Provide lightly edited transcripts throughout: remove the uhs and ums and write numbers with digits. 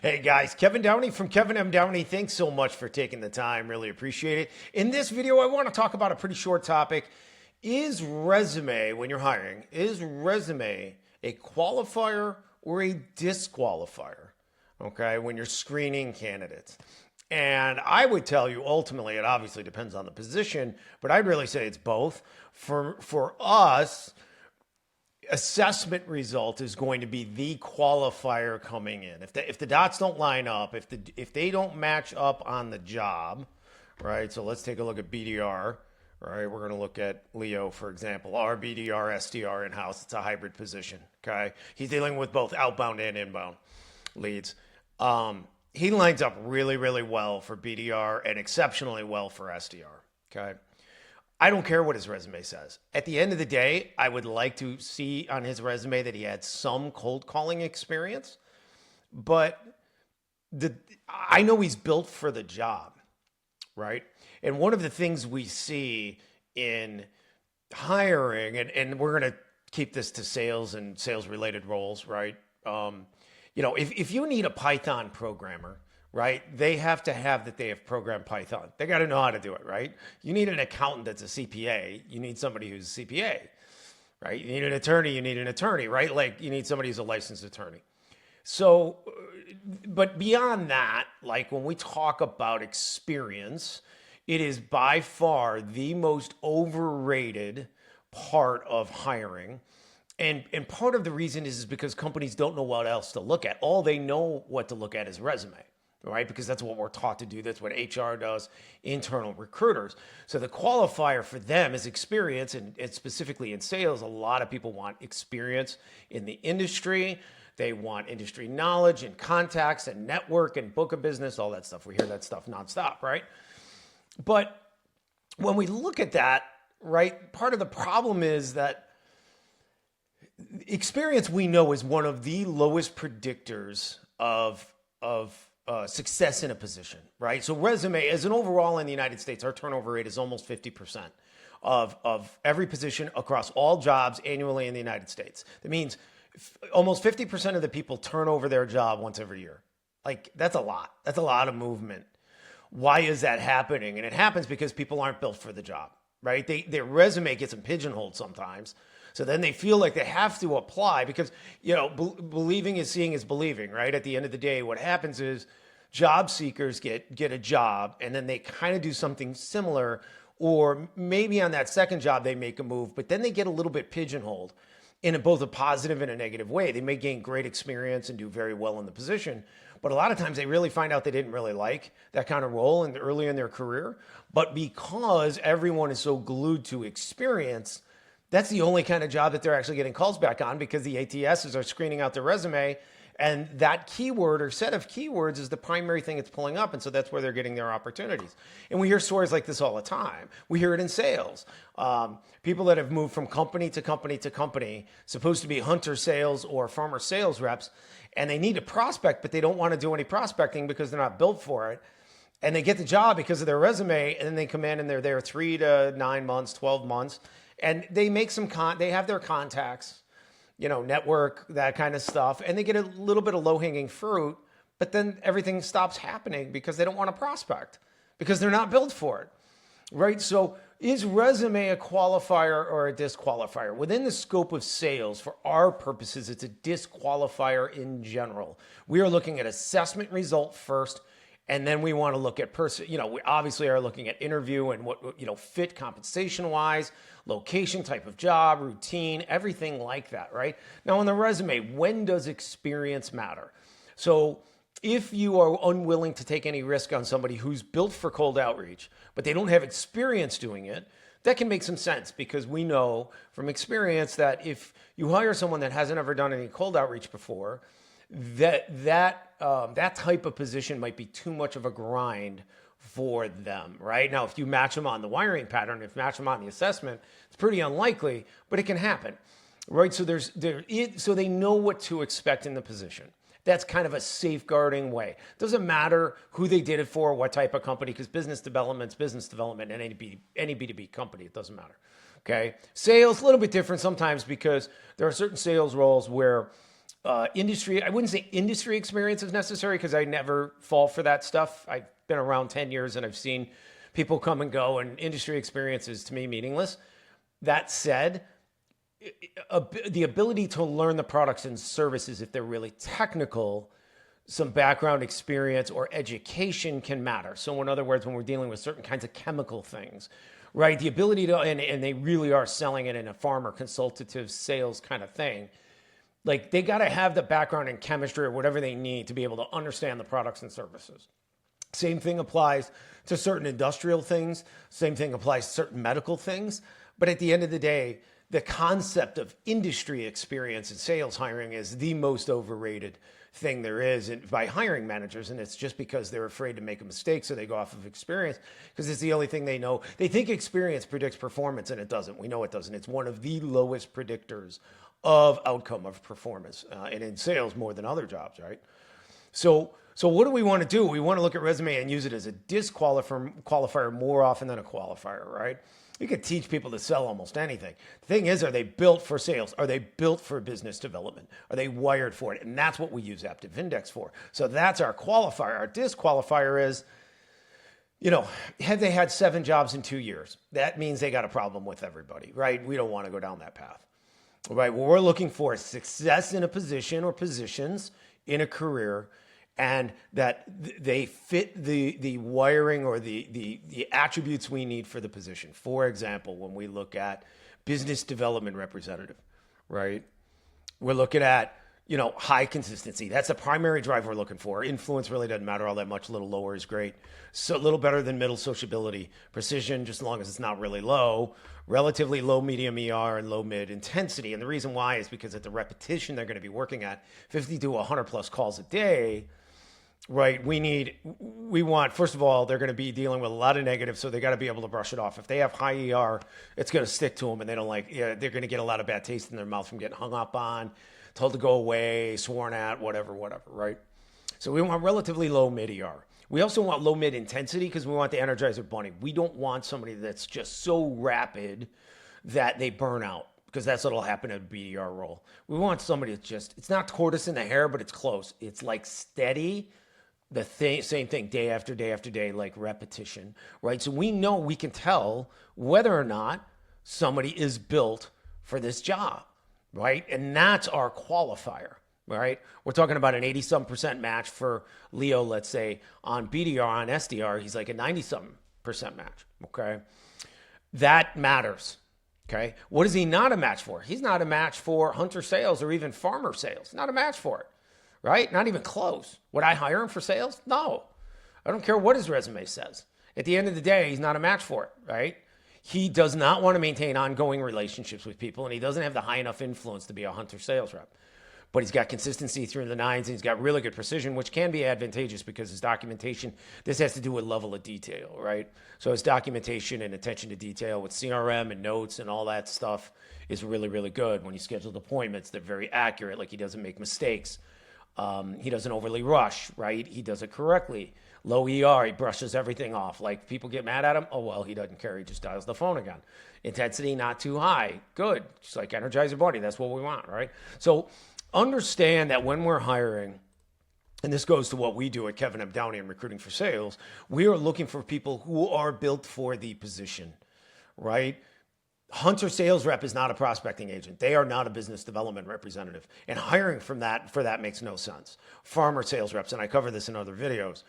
Hey guys, Kevin Downey from Kevin M. Downey. Thanks so much for taking the time. Really appreciate it. In this video, I want to talk about a pretty short topic. Is resume, when you're hiring, is resume a qualifier or a disqualifier? Okay, when you're screening candidates. And I would tell you, ultimately, it obviously depends on the position, but I'd really say it's both. For us, assessment result is going to be the qualifier coming in. If the dots don't line up, if they don't match up on the job, right? So let's take a look at BDR, right? We're going to look at Leo, for example, our BDR, SDR in-house. It's a hybrid position, okay? He's dealing with both outbound and inbound leads. He lines up really, really well for BDR and exceptionally well for SDR, okay? I don't care what his resume says. At the end of the day, I would like to see on his resume that he had some cold calling experience, but I know he's built for the job, right? And one of the things we see in hiring, and we're going to keep this to sales and sales related roles, right? If you need a Python programmer, right? They have to have that they have programmed Python. They got to know how to do it, right? You need an accountant that's a CPA. You need somebody who's a CPA, right? You need an attorney, right? Like you need somebody who's a licensed attorney. So, but beyond that, like when we talk about experience, it is by far the most overrated part of hiring. And part of the reason is because companies don't know what else to look at. All they know what to look at is resume, right? Because that's what we're taught to do. That's what HR does, internal recruiters. So the qualifier for them is experience, and specifically in sales, a lot of people want experience in the industry. They want industry knowledge and contacts and network and book of business, all that stuff. We hear that stuff nonstop, right? But when we look at that, right, part of the problem is that experience, we know, is one of the lowest predictors of success in a position, right? So resume, as an overall in the United States, our turnover rate is almost 50% of every position across all jobs annually in the United States. That means almost 50% of the people turn over their job once every year. Like that's a lot. That's a lot of movement. Why is that happening? And it happens because people aren't built for the job, right? Their resume gets them pigeonholed sometimes. So then they feel like they have to apply because, believing is seeing is believing, right? At the end of the day, what happens is job seekers get a job and then they kind of do something similar, or maybe on that second job, they make a move, but then they get a little bit pigeonholed in both a positive and a negative way. They may gain great experience and do very well in the position, but a lot of times they really find out they didn't really like that kind of role early in their career. But because everyone is so glued to experience, that's the only kind of job that they're actually getting calls back on, because the ATSs are screening out their resume, and that keyword or set of keywords is the primary thing it's pulling up. And so that's where they're getting their opportunities. And we hear stories like this all the time. We hear it in sales. People that have moved from company to company to company, supposed to be hunter sales or farmer sales reps, and they need to prospect, but they don't want to do any prospecting because they're not built for it. And they get the job because of their resume, and then they come in and they're there 3 to 9 months, 12 months. And they make they have their contacts, network, that kind of stuff. And they get a little bit of low hanging fruit, but then everything stops happening because they don't want to prospect because they're not built for it, right? So is resume a qualifier or a disqualifier? Within the scope of sales, for our purposes, it's a disqualifier in general. We are looking at assessment result first. And then we want to look at we obviously are looking at interview and what, fit compensation wise, location, type of job, routine, everything like that, right? Now on the resume, when does experience matter? So if you are unwilling to take any risk on somebody who's built for cold outreach, but they don't have experience doing it, that can make some sense, because we know from experience that if you hire someone that hasn't ever done any cold outreach before, that type of position might be too much of a grind for them, right? Now, if you match them on the wiring pattern, if you match them on the assessment, it's pretty unlikely, but it can happen, right? So so they know what to expect in the position. That's kind of a safeguarding way. Doesn't matter who they did it for, what type of company, because business development, and any B2B company, it doesn't matter, okay? Sales, a little bit different sometimes, because there are certain sales roles where industry, I wouldn't say industry experience is necessary because I never fall for that stuff. I've been around 10 years and I've seen people come and go, and industry experience is to me meaningless. That said, the ability to learn the products and services, if they're really technical, some background experience or education can matter. So in other words, when we're dealing with certain kinds of chemical things, right, the ability to, and they really are selling it in a farmer consultative sales kind of thing, like they got to have the background in chemistry or whatever they need to be able to understand the products and services. Same thing applies to certain industrial things. Same thing applies to certain medical things. But at the end of the day, the concept of industry experience in sales hiring is the most overrated thing there is by hiring managers. And it's just because they're afraid to make a mistake. So they go off of experience because it's the only thing they know. They think experience predicts performance, and it doesn't. We know it doesn't. It's one of the lowest predictors of outcome of performance, and in sales more than other jobs, right? So what do we want to do? We want to look at resume and use it as a disqualifier more often than a qualifier, right? You could teach people to sell almost anything. The thing is, are they built for sales? Are they built for business development? Are they wired for it? And that's what we use Aptive Index for. So that's our qualifier. Our disqualifier is, have they had 7 jobs in 2 years? That means they got a problem with everybody, right? We don't want to go down that path. Right, what we're looking for is success in a position or positions in a career, and that they fit the wiring or the attributes we need for the position. For example, when we look at business development representative, right, we're looking at high consistency. That's the primary drive we're looking for. Influence really doesn't matter all that much. A little lower is great. So a little better than middle sociability. Precision, just as long as it's not really low. Relatively low medium ER and low mid intensity. And the reason why is because at the repetition they're going to be working at 50 to 100 plus calls a day, right? We want, first of all, they're going to be dealing with a lot of negatives, so they got to be able to brush it off. If they have high ER, it's going to stick to them, and they don't they're going to get a lot of bad taste in their mouth from getting hung up on, told to go away, sworn at, whatever, right? So we want relatively low mid-ER. We also want low mid-intensity because we want the Energizer Bunny. We don't want somebody that's just so rapid that they burn out, because that's what'll happen at a BDR role. We want somebody that's just, it's not tortoise in the hair, but it's close. It's like steady, same thing day after day after day, like repetition, right? So we know, we can tell whether or not somebody is built for this job. Right? And that's our qualifier, right? We're talking about an 80-some% match for Leo, let's say, on BDR, on SDR, he's like a 90-some% match, okay? That matters, okay? What is he not a match for? He's not a match for hunter sales or even farmer sales. Not a match for it, right? Not even close. Would I hire him for sales? No. I don't care what his resume says. At the end of the day, he's not a match for it, right? He does not want to maintain ongoing relationships with people, and he doesn't have the high enough influence to be a hunter sales rep. But he's got consistency through the nines, and he's got really good precision, which can be advantageous because his documentation, this has to do with level of detail, right? So his documentation and attention to detail with CRM and notes and all that stuff is really, really good. When you schedule appointments, they're very accurate, like he doesn't make mistakes. He doesn't overly rush, right? He does it correctly. Low ER, he brushes everything off. Like, people get mad at him. Oh, well, he doesn't care. He just dials the phone again. Intensity, not too high. Good. Just like Energizer Bunny. That's what we want, right? So understand that when we're hiring, and this goes to what we do at Kevin Downey in Recruiting for Sales, we are looking for people who are built for the position, right? Hunter sales rep is not a prospecting agent. They are not a business development representative. And hiring for that makes no sense. Farmer sales reps, and I cover this in other videos,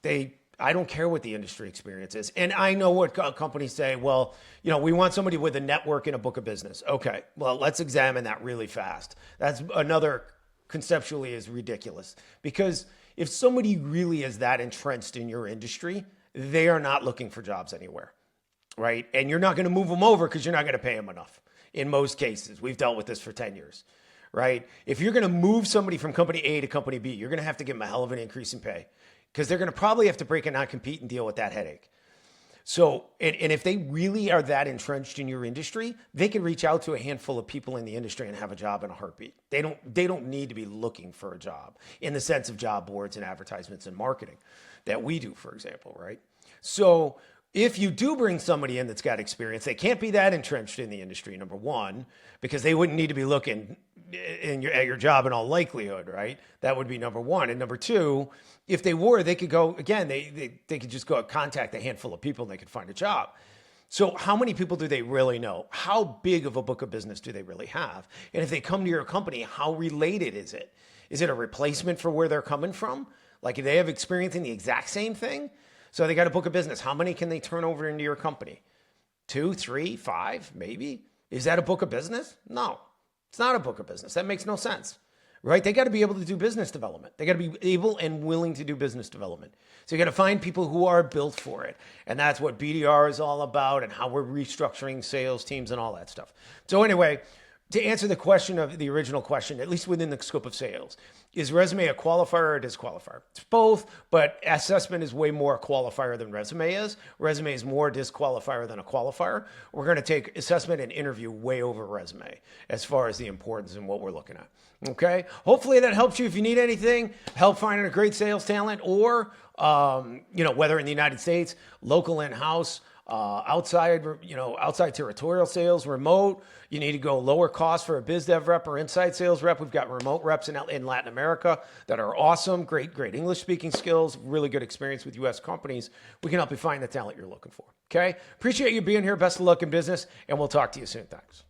I don't care what the industry experience is. And I know what companies say, well, we want somebody with a network and a book of business. Okay, well, let's examine that really fast. That's another conceptually is ridiculous. Because if somebody really is that entrenched in your industry, they are not looking for jobs anywhere, right? And you're not going to move them over because you're not going to pay them enough. In most cases, we've dealt with this for 10 years, right? If you're going to move somebody from company A to company B, you're going to have to give them a hell of an increase in pay, because they're going to probably have to break a non-compete and deal with that headache. So, and if they really are that entrenched in your industry, they can reach out to a handful of people in the industry and have a job in a heartbeat. They don't need to be looking for a job in the sense of job boards and advertisements and marketing that we do, for example, right? So If you do bring somebody in that's got experience, they can't be that entrenched in the industry, number one, because they wouldn't need to be looking at your job in all likelihood, right? That would be number one. And number two, if they were, they could go, again, they could just go contact a handful of people and they could find a job. So how many people do they really know? How big of a book of business do they really have? And if they come to your company, how related is it? Is it a replacement for where they're coming from? Like if they have experience in the exact same thing? So they got a book of business. How many can they turn over into your company? 2, 3, 5, maybe? Is that a book of business? No, it's not a book of business. That makes no sense, right? They got to be able to do business development. They got to be able and willing to do business development. So you got to find people who are built for it. And that's what BDR is all about and how we're restructuring sales teams and all that stuff. So anyway, to answer the question of the original question, at least within the scope of sales, is resume a qualifier or a disqualifier? It's both, but assessment is way more a qualifier than resume is. Resume is more a disqualifier than a qualifier. We're going to take assessment and interview way over resume as far as the importance and what we're looking at. Okay. Hopefully that helps you. If you need anything, help finding a great sales talent or, whether in the United States, local in-house, outside territorial sales, remote, you need to go lower cost for a biz dev rep or inside sales rep. We've got remote reps in Latin America that are awesome, great English speaking skills, really good experience with US companies. We can help you find the talent you're looking for. Okay. Appreciate you being here. Best of luck in business and we'll talk to you soon. Thanks.